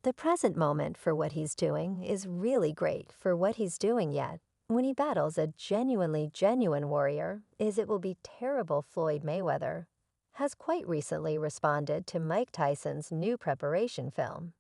The present moment for what he's doing is really great for what he's doing yet. When he battles a genuinely genuine warrior, it will be terrible. Floyd Mayweather has quite recently responded to Mike Tyson's new preparation film.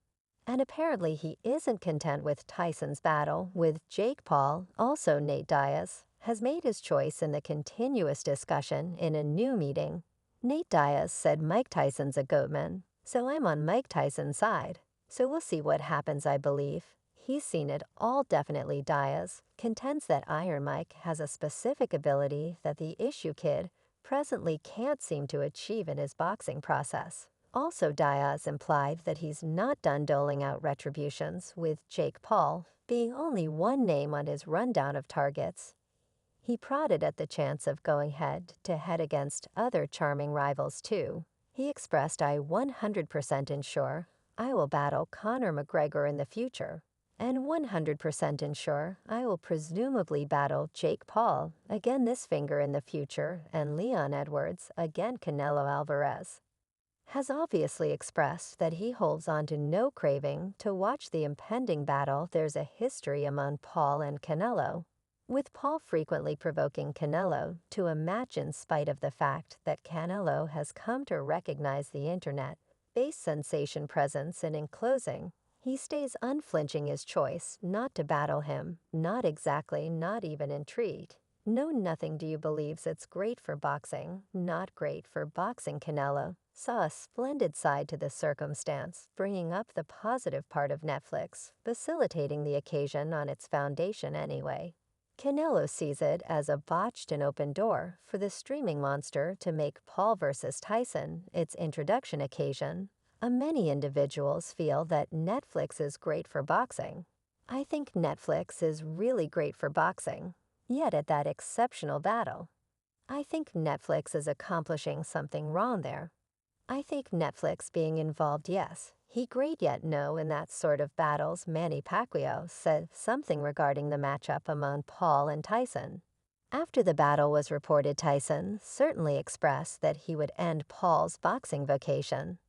And apparently he isn't content with Tyson's battle with Jake Paul. Also, Nate Diaz has made his choice in the continuous discussion in a new meeting. Nate Diaz said Mike Tyson's a goatman, so I'm on Mike Tyson's side. So we'll see what happens. I believe he's seen it all. Definitely. Diaz contends that Iron Mike has a specific ability that the issue kid presently can't seem to achieve in his boxing process. Also, Diaz implied that he's not done doling out retributions, with Jake Paul being only one name on his rundown of targets. He prodded at the chance of going head-to-head against other charming rivals too. He expressed, "I 100% ensure I will battle Conor McGregor in the future, and 100% ensure I will presumably battle Jake Paul again this finger in the future, and Leon Edwards again." Canelo Alvarez has obviously expressed that he holds on to no craving to watch the impending battle. There's a history among Paul and Canelo, with Paul frequently provoking Canelo to a match in spite of the fact that Canelo has come to recognize the internet-based sensation presence. And in closing, he stays unflinching his choice not to battle him. Not exactly, not even intrigued. No, nothing. Do you believes it's great for boxing? Not great for boxing. Canelo saw a splendid side to the circumstance, bringing up the positive part of Netflix, facilitating the occasion on its foundation anyway. Canelo sees it as a botched and open door for the streaming monster to make Paul versus Tyson its introduction occasion. Many individuals feel that Netflix is great for boxing. I think Netflix is really great for boxing, yet at that exceptional battle. I think Netflix is accomplishing something wrong there. I think Netflix being involved, yes, he great, yet no in that sort of battles. Manny Pacquiao said something regarding the matchup among Paul and Tyson. After the battle was reported, Tyson certainly expressed that he would end Paul's boxing vocation.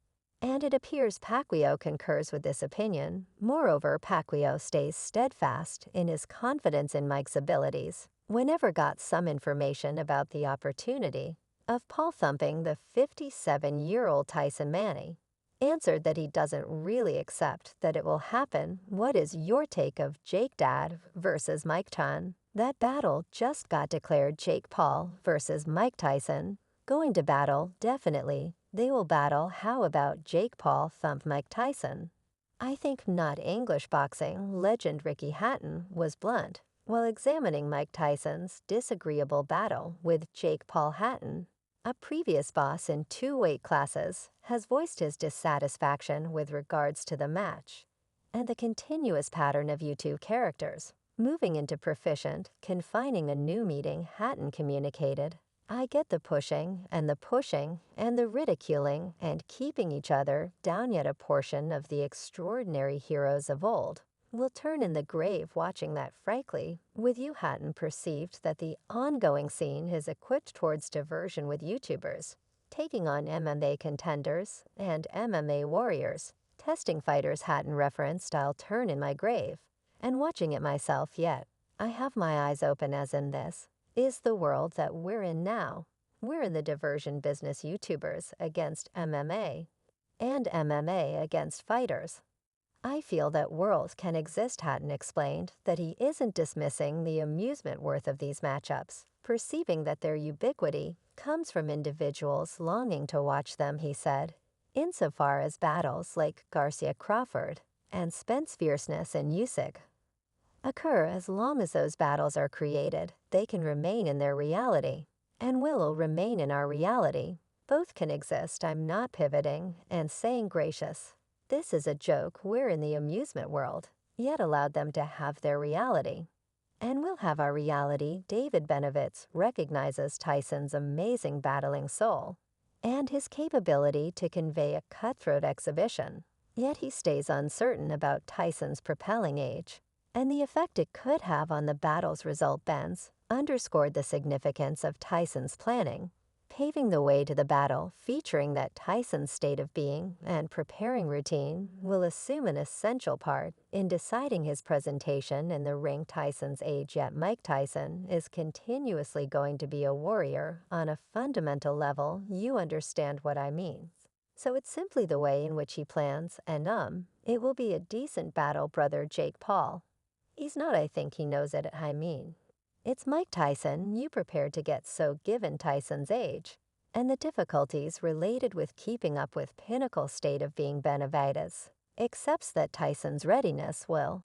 And it appears Pacquiao concurs with this opinion. Moreover, Pacquiao stays steadfast in his confidence in Mike's abilities. Whenever got some information about the opportunity of Paul thumping the 57-year-old Tyson, Manny answered that he doesn't really accept that it will happen. What is your take of Jake Dad versus Mike Chan? That battle just got declared. Jake Paul versus Mike Tyson. Going to battle, definitely. They will battle. How about Jake Paul thump Mike Tyson? I think not. English boxing legend Ricky Hatton was blunt while examining Mike Tyson's disagreeable battle with Jake Paul. Hatton, a previous boss in 2 weight classes, has voiced his dissatisfaction with regards to the match and the continuous pattern of YouTube characters moving into proficient, confining a new meeting. Hatton communicated, "I get the pushing and the ridiculing and keeping each other down, yet a portion of the extraordinary heroes of old will turn in the grave watching that. Frankly, with you." Hatton perceived that the ongoing scene is equipped towards diversion, with YouTubers taking on MMA contenders and MMA warriors, testing fighters. Hatton referenced, "I'll turn in my grave and watching it myself, yet I have my eyes open, as in this is the world that we're in now. We're in the diversion business. YouTubers against MMA and MMA against fighters. I feel that worlds can exist." Hatton explained that he isn't dismissing the amusement worth of these matchups, perceiving that their ubiquity comes from individuals longing to watch them. He said, "Insofar as battles like Garcia Crawford and Spence fierceness and Usyk occur, as long as those battles are created, they can remain in their reality and will remain in our reality. Both can exist. I'm not pivoting and saying, gracious, this is a joke. We're in the amusement world, yet allowed them to have their reality. And we'll have our reality." David Benavidez recognizes Tyson's amazing battling soul and his capability to convey a cutthroat exhibition, yet he stays uncertain about Tyson's propelling age and the effect it could have on the battle's result. Benz underscored the significance of Tyson's planning, Paving the way to the battle featuring that Tyson's state of being and preparing routine will assume an essential part in deciding his presentation in the ring. Tyson's age, yet Mike Tyson is continuously going to be a warrior on a fundamental level. You understand what I mean. So it's simply the way in which he plans, and it will be a decent battle, brother Jake Paul. He's not, I think he knows it, I mean. It's Mike Tyson. You prepared to get so given Tyson's age and the difficulties related with keeping up with pinnacle state of being. Benavidez accepts that Tyson's readiness will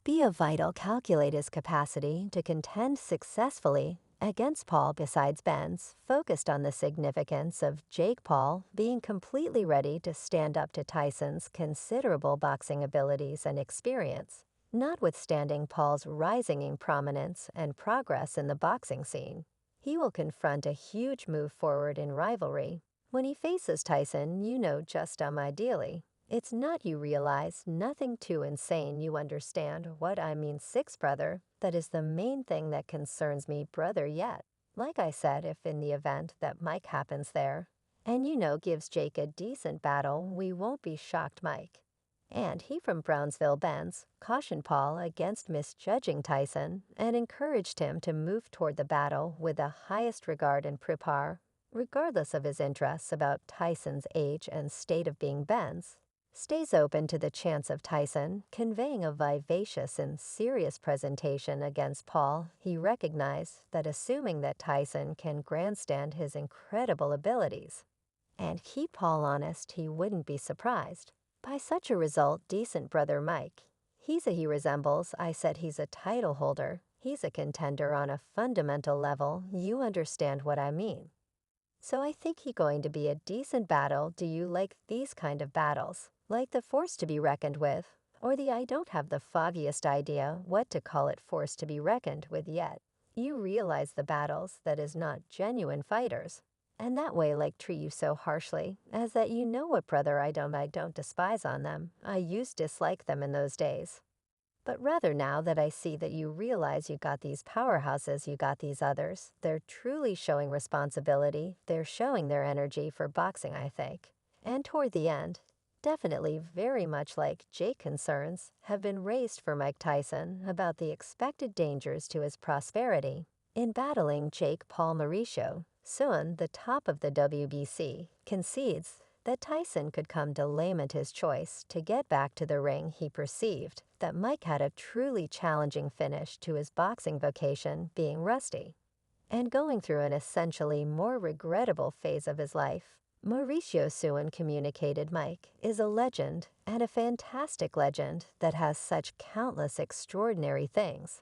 be a vital. Calculate his capacity to contend successfully against Paul. Besides, Ben's focused on the significance of Jake Paul being completely ready to stand up to Tyson's considerable boxing abilities and experience. Notwithstanding Paul's rising in prominence and progress in the boxing scene, he will confront a huge move forward in rivalry. When he faces Tyson, you know just ideally. It's not, you realize, nothing too insane. You understand what I mean. Six, brother, that is the main thing that concerns me, brother, yet. Like I said, if in the event that Mike happens there, and gives Jake a decent battle, we won't be shocked. Mike and he from Brownsville Benz cautioned Paul against misjudging Tyson and encouraged him to move toward the battle with the highest regard and prepare, regardless of his interests about Tyson's age and state of being. Benz stays open to the chance of Tyson conveying a vivacious and serious presentation against Paul. He recognized that assuming that Tyson can grandstand his incredible abilities and keep Paul honest, he wouldn't be surprised by such a result. Decent, brother Mike. He resembles, I said, he's a title holder. He's a contender on a fundamental level. You understand what I mean. So I think he's going to be a decent battle. Do you like these kind of battles? Like the force to be reckoned with? Or the I don't have the foggiest idea what to call it, force to be reckoned with yet. You realize the battles that is not genuine fighters. And that way treat you so harshly, as that you know what, brother, I don't despise on them. I used dislike them in those days. But rather now that I see that you realize you got these powerhouses, you got these others, they're truly showing responsibility, they're showing their energy for boxing, I think. And toward the end, definitely very much like Jake, concerns have been raised for Mike Tyson about the expected dangers to his prosperity in battling Jake Paul. Mauricio Soon, the top of the WBC, concedes that Tyson could come to lament his choice to get back to the ring. He perceived that Mike had a truly challenging finish to his boxing vocation, being rusty and going through an essentially more regrettable phase of his life. Mauricio soon communicated Mike is a legend, and a fantastic legend that has such countless extraordinary things,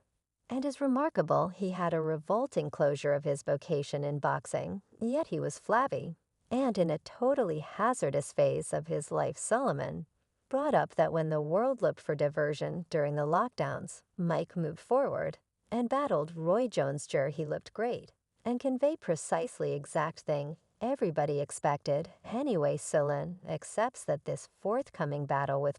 and is remarkable. He had a revolting closure of his vocation in boxing, yet he was flabby, and in a totally hazardous phase of his life. Solomon brought up that when the world looked for diversion during the lockdowns, Mike moved forward and battled Roy Jones. He looked great and conveyed precisely exact thing everybody expected. Anyway, Solon accepts that this forthcoming battle with